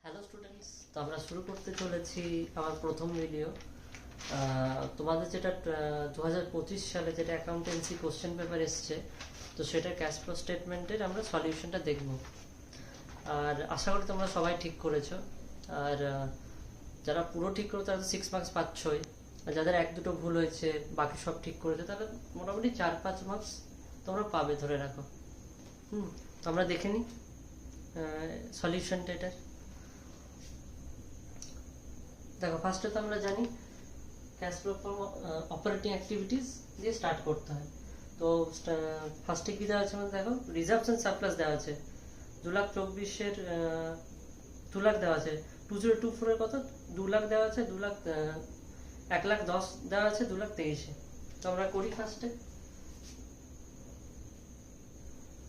Hello students, তো আমরা শুরু করতে চলেছি আমার প্রথম ভিডিও। তোমাদের যেটা 2025 সালে যেটা অ্যাকাউন্টেন্সি কোশ্চেন পেপার এসছে, তো সেটা ক্যাশ ফ্লো স্টেটমেন্টের আমরা সলিউশনটা দেখব। আর আশা করি তোমরা সবাই ঠিক করেছো। আর যারা পুরো ঠিক করেছো তারা তো 6 মার্কস পাচ্ছই, আর যাদের এক দুটো ভুল হয়েছে বাকি সব ঠিক করেছে তাহলে মোটামুটি 4-5 মার্কস তোমরা পাবে ধরে রাখো। তো আমরা দেখে নিই সলিউশনটা এটার। দেখো, ফার্স্টে তো আমরা জানি cash flow from operating activities দিয়ে স্টার্ট করতে হয়। তো ফার্স্টে কি দেওয়া আছে আমাদের, দেখো রিজার্ভস এন্ড সারপ্লাস দেওয়া আছে 2,24,000 2 লাখ দেওয়া আছে। 2024 এর কত 2 লাখ দেওয়া আছে, 1,10,000 দেওয়া আছে 2,23,000। তো আমরা করি ফার্স্টে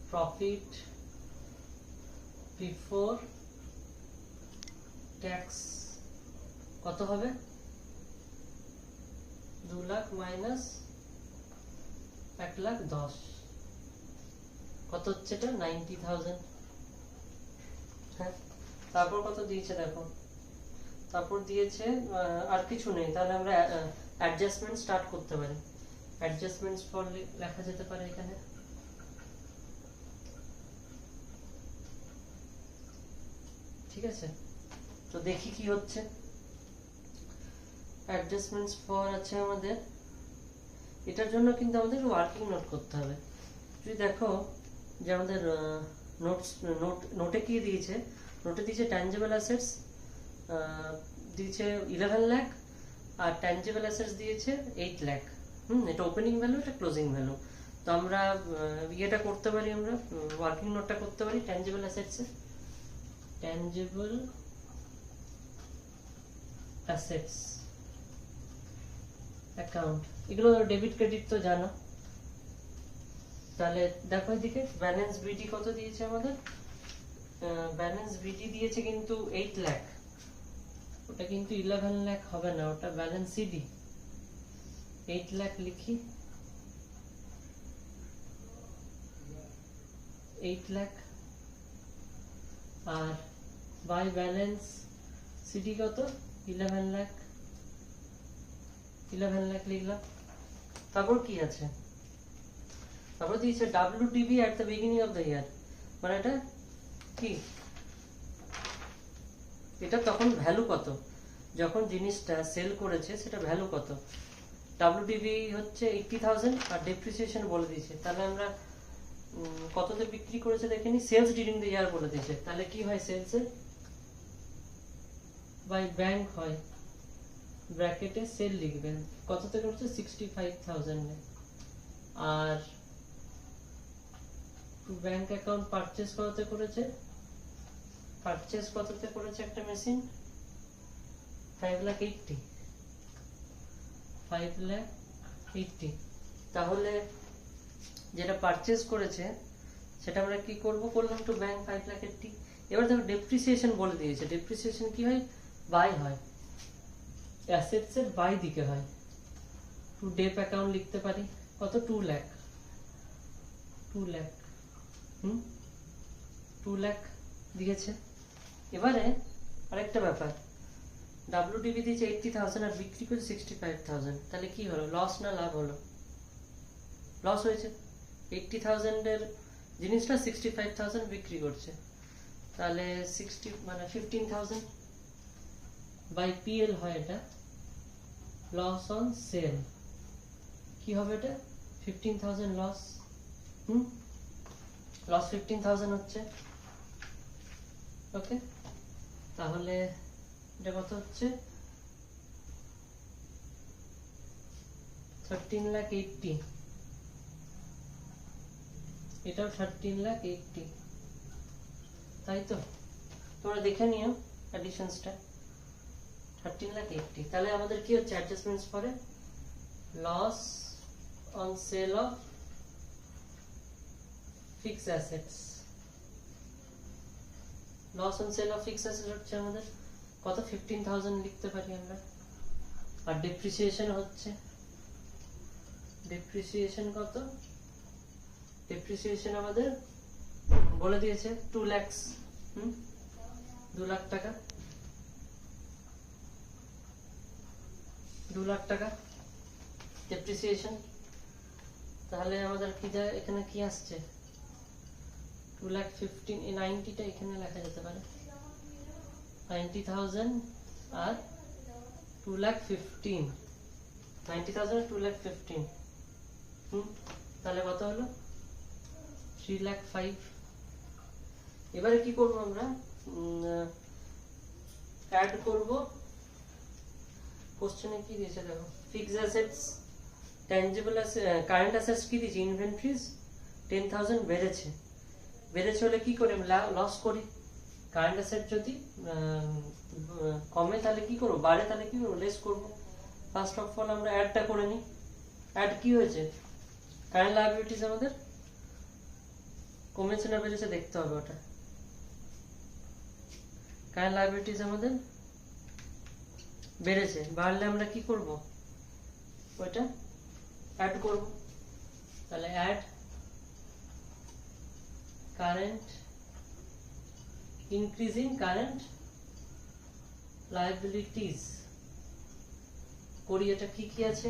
প্রফিট বিফোর ট্যাক্স কত হবে, 2 লাখ মাইনাস 1,10,000 কত হচ্ছে এটা 90,000। হ্যাঁ, তারপর কত দিয়েছে দেখো, তারপর দিয়েছে আর কিছু নেই, তাহলে আমরা অ্যাডজাস্টমেন্ট স্টার্ট করতে পারি। অ্যাডজাস্টমেন্টস ফর লেখা যেতে পারে এখানে। ঠিক আছে, তো দেখি কি হচ্ছে। অ্যাডজাস্টমেন্টস ফর আছে আমাদের, এটার জন্য কিন্তু আমাদের ওয়ার্কিং নোট করতে হবে। যদি দেখো যে আমাদের নোটে কি দিয়েছে, নোটে দিয়েছে ট্যানজিবল অ্যাসেটস দিয়েছে 11 লাখ, আর ট্যানজিবল অ্যাসেটস দিয়েছে 8 লাখ। এটা ওপেনিং ভ্যালু, এটা ক্লোজিং ভ্যালু। তো আমরা ইয়েটা করতে পারি, আমরা ওয়ার্কিং নোটটা করতে পারি ট্যানজিবল অ্যাসেটসে। ট্যানজিবল অ্যাসেটস অ্যাকাউন্ট, এগুলো ডেবিট ক্রেডিট তো জানো। তাহলে দেখো এদিকে ব্যালেন্স বিডি কত দিয়েছে আমাদের, ব্যালেন্স বিডি দিয়েছে কিন্তু 8 লাখ, ওটা কিন্তু 11 লাখ হবে না, ওটা ব্যালেন্স সিডি। 8 লাখ লিখি, 8 লাখ, আর বাই ব্যালেন্স সিডি কত 11 লাখ, 11 লাখ লিখলাম। তারপর কি আছে, তারপর দিয়েছে WDB at the beginning of the year, মানে এটা কি, এটা তখন ভ্যালু কত, যখন জিনিসটা সেল করেছে সেটা ভ্যালু কত। WDB হচ্ছে 80,000 আর ডেপ্রিসিয়েশন বলে দিয়েছে, তাহলে আমরা কততে বিক্রি করেছে দেখে নি, সেলস ডিউরিং দ্য ইয়ার বলে দিয়েছে। তাহলে কি হয়, সেলসে বাই ব্যাংক হয়, ব্র্যাকেটে সেল লিখবেন, কততে করছে 65,000 এ। আর ব্যাংক অ্যাকাউন্ট পারচেজ কততে করেছে, পারচেজ কততে করেছে একটা মেশিন 5,80,000, 5,80,000। তাহলে যেটা পারচেজ করেছে সেটা আমরা কি করব, করলাম টু ব্যাংক 5,80,000। এবার দেখো ডেপ্রিসিয়েশন বলে দিয়েছে, ডেপ্রিসিয়েশন কি হয়, বাই হয়, অ্যাসেটস এর বাই দিকে হয়। টু ডেপ অ্যাকাউন্ট লিখতে পারি কত, 2 লাখ, 2 লাখ 2 লাখ দিয়েছে। এবারে আরেকটা ব্যাপার, WDB দিয়েছে 80,000 আর বিক্রি করেছে 65,000, তাহলে কি হলো, লস না লাভ হলো, লস হয়েছে। 80,000 এর জিনিসটা 65,000 বিক্রি করছে, তাহলে 60 মানে 15,000 বাই PL হয়, এটা লস অন সেল। কি হবে এটা 15,000 লস, লস 15,000 হচ্ছে। ওকে, তাহলে এটা কত হচ্ছে 13,80,000, এটাও 13,80,000, তাই তো। তোমরা দেখে নিও অ্যাডিশনসটা 13,80,000। তাহলে আমাদের কি হচ্ছে, অ্যাডজাস্টমেন্টস পরে loss on sale of fixed assets, loss on sale of fixed assets হচ্ছে আমাদের কত 15,000 লিখতে পারি আমরা। আর ডেপ্রিসিয়েশন হচ্ছে, ডেপ্রিসিয়েশন কত, ডেপ্রিসিয়েশন আমাদের বলে দিয়েছে 2 lakhs। 2 লাখ টাকা, 2 লাখ টাকা ডেপ্রিসিয়েশন। তাহলে আমাদের কি যায়, এখানে কি আসছে 2,15,000, এই 90টা এখানে লেখা যেতে পারে 90,000 আর 2,15,000, 90,000 আর 2,15,000, তাহলে কত হলো 3,05,000। এবারে কি করব আমরা, অ্যাড করব। কোশ্চেনে কি দিয়েছে দেখো, fixed assets, tangible asset, current assets কি দিয়েছে, ইনভেন্টরিজ 10,000 বেড়েছে। বেড়েছে হলে কি করে লস করি, কারেন্ট অ্যাসেট যদি কমে তাহলে কি করব, বাড়ে তাহলে কি করব, লেস করব। ফার্স্ট অফ অল আমরা অ্যাডটা করে নিই। অ্যাড কি হয়েছে, কারেন্ট লায়াবিলিটিস আমাদের কমেছে না বেড়েছে দেখতে হবে ওটা। কারেন্ট লায়াবিলিটিস আমাদের বেড়েছে, বাড়লে আমরা কি করব, ওইটা অ্যাড করব। তাহলে add current, increasing current liabilities করি। এটা কি কি আছে,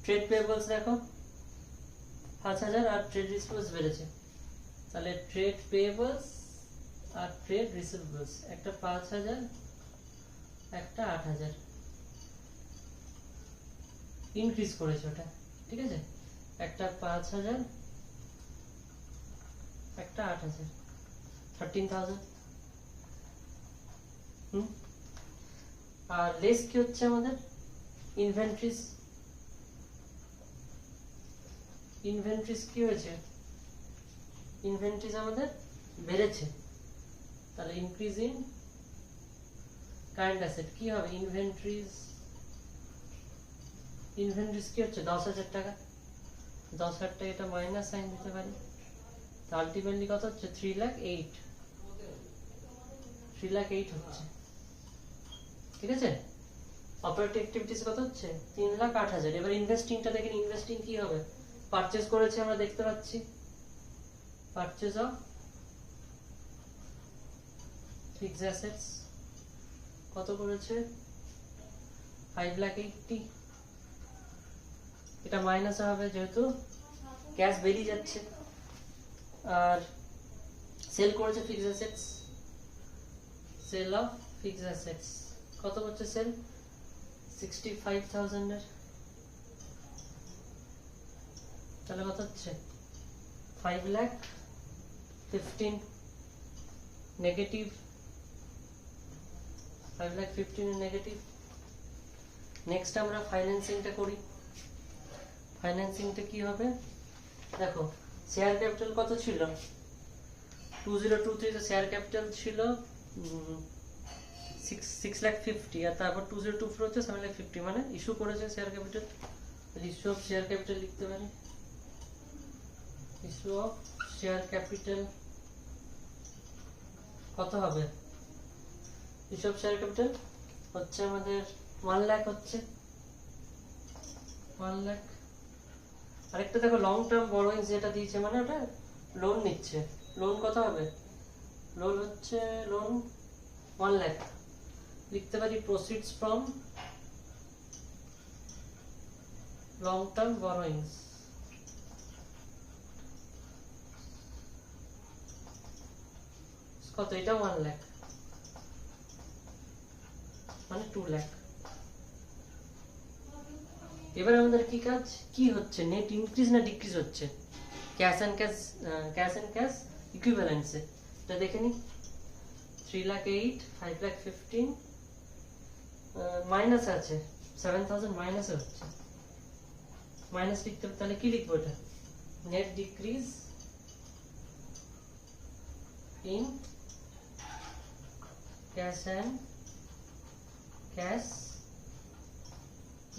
ট্রেড পেয়েবলস দেখো 5,000 আর ট্রেড রিসিভেবলস বেড়েছে। তাহলে ট্রেড পেয়েবলস আর ট্রেড রিসিভেবলস, একটা 5,000 একটা 8,000 ইনক্রিজ করেছে ওটা, ঠিক আছে। একটা 5,000 একটা 8,000, 13,000। আর লেস কি হচ্ছে আমাদের, ইনভেন্টরিজ। ইনভেন্টরিজ কি হয়েছে, ইনভেন্টরিজ আমাদের বেড়েছে। তাহলে ইনক্রিজ ইন কারেন্ট অ্যাসেট কি হবে, ইনভেন্টরিজ, ইনভেন্টরিজ কি হচ্ছে 10,000 টাকা, 10,000 টাকা, এটা মাইনাস সাইন দিতে পারি। তো আলটিমেটলি কত হচ্ছে 3,08,000, 3,08,000 হচ্ছে, ঠিক আছে। অপারেটিং অ্যাক্টিভিটিস কত হচ্ছে 3,08,000। এবার ইনভেস্টিংটা দেখেন, ইনভেস্টিং কি হবে, পারচেজ করেছে আমরা দেখতে পাচ্ছি, পারচেজ অফ ফিক্সড অ্যাসেটস কত করেছে 5,80,000। এটা মাইনাস হবে যেহেতু ক্যাশ বেরিয়ে যাচ্ছে। আর সেল করেছে fixed assets, sale of fixed assets কত করছে সেল 65,000 এর। তাহলে কত হচ্ছে 5,15,000 নেগেটিভ, 5,15,000 নেগেটিভ। নেক্সট আমরা ফাইন্যান্সিংটা করি। ফাইন্যান্সিংটা কি হবে দেখো, শেয়ার ক্যাপিটাল কত ছিল 2023 তে শেয়ার ক্যাপিটাল ছিল 6,50,000 আর তারপর 2024 হচ্ছে 7,50,000, মানে ইস্যু করেছে share capital. Issue of share capital লিখতে পারি, ইস্যু অফ শেয়ার ক্যাপিটাল কত হবে, ইস্যু অফ শেয়ার ক্যাপিটাল হচ্ছে আমাদের 1 লাখ হচ্ছে 1 লাখ। আরেকটা দেখো লং টার্ম বরোইংস যেটা দিয়েছে, মানে ওটা লোন নিচ্ছে, লোন কত হবে, লোন হচ্ছে লোন 1 লাখ। লিখতে পারি প্রসিডস ফ্রম লং টার্ম বরোইংস কত, এটা 1 লাখ মানে 2 লাখ। এবার আমাদের কি কাজ, কি হচ্ছে নেট ইনক্রিজ না ডিক্রিজ হচ্ছে, ক্যাশ এন্ড ক্যাশ ইকুইভ্যালেন্সে এটা দেখে নি। 3,08,000 5,15,000 মাইনাস আছে 7,000 মাইনাসে হচ্ছে, মাইনাস লিখতে হবে। তাহলে কি লিখবো এটা, net decrease in cash and cash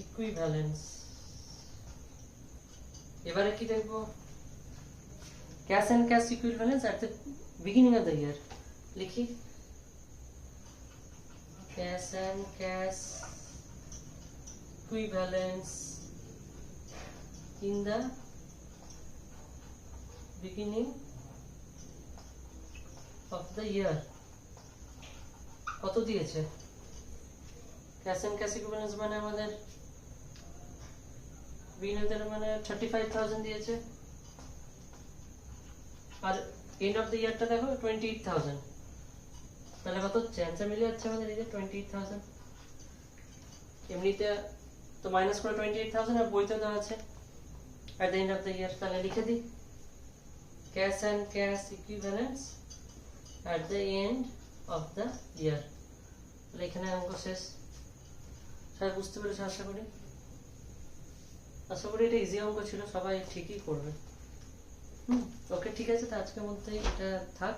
equivalents. এবারে কি দেখবো, cash and cash equivalents at the beginning of the year. লিখি cash and cash equivalents in the beginning of the year, কত দিয়েছে? ক্যাশ এন্ড ক্যাশ ইকুইভ্যালেন্স মানে আমাদের বিনিয়োগের মানে 35,000 দিয়েছে, আর এন্ড অফ দ্য ইয়ারটা দেখো 28,000। তাহলে কত হচ্ছে? অ্যান্সার মিলে যাচ্ছে আমাদের এই যে 28,000। এমনিতে তো মাইনাস করে 28,000, আর বইতে দেওয়া আছে at the end of the year। তাহলে লিখে দিই cash and cash equivalence at the end of the year। তাহলে এখানে অঙ্ক শেষ। সবাই বুঝতে পেরেছো আশা করি? আশা করি এটা ইজি অঙ্ক ছিল, সবাই ঠিকই করবে। ওকে, ঠিক আছে, তো আজকের মধ্যে এটা থাক।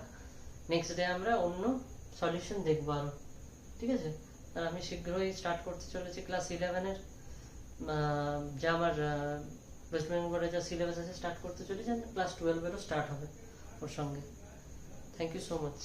নেক্সট ডে আমরা অন্য সলিউশন দেখবো আরো, ঠিক আছে? আর আমি শীঘ্রই স্টার্ট করতে চলেছি ক্লাস 11-এর যা আমার ওয়েস্ট বেঙ্গলের যা সিলেবাস আছে স্টার্ট করতে চলেছি, ক্লাস 12-এরও স্টার্ট হবে ওর সঙ্গে। Thank you so much.